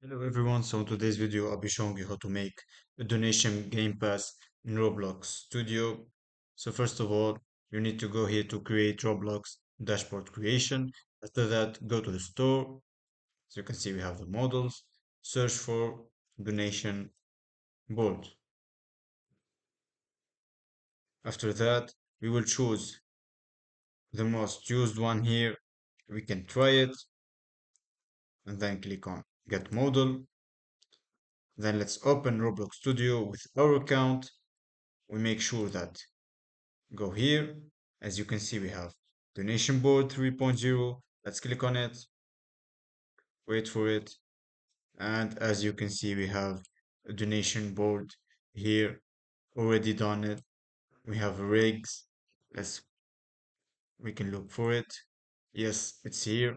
Hello everyone, so in today's video I'll be showing you how to make a donation game pass in Roblox Studio. So first of all, you need to go here to create Roblox dashboard creation. After that, go to the store. So you can see we have the models. Search for donation board. After that, we will choose the most used one here. We can try it and then click on get model. Then let's open Roblox Studio with our account. We make sure that go here. As you can see, we have donation board 3.0. Let's click on it, wait for it. And as you can see, we have a donation board here already done it. We have rigs. Let's we can look for it. Yes, it's here.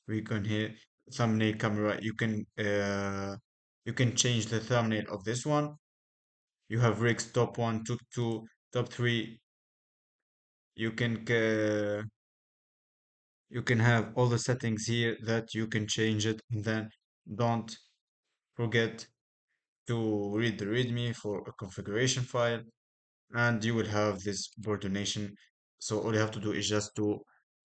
We can here thumbnail camera. You can change the thumbnail of this one. You have rigs top one, top two, top three. You can you can have all the settings here that you can change it, and then don't forget to read the readme for a configuration file, and you will have this board donation. So all you have to do is just to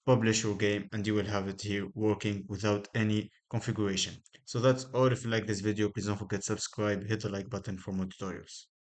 publish your game and you will have it here working without any configuration. So that's all. If you like this video, please don't forget to subscribe, hit the like button for more tutorials.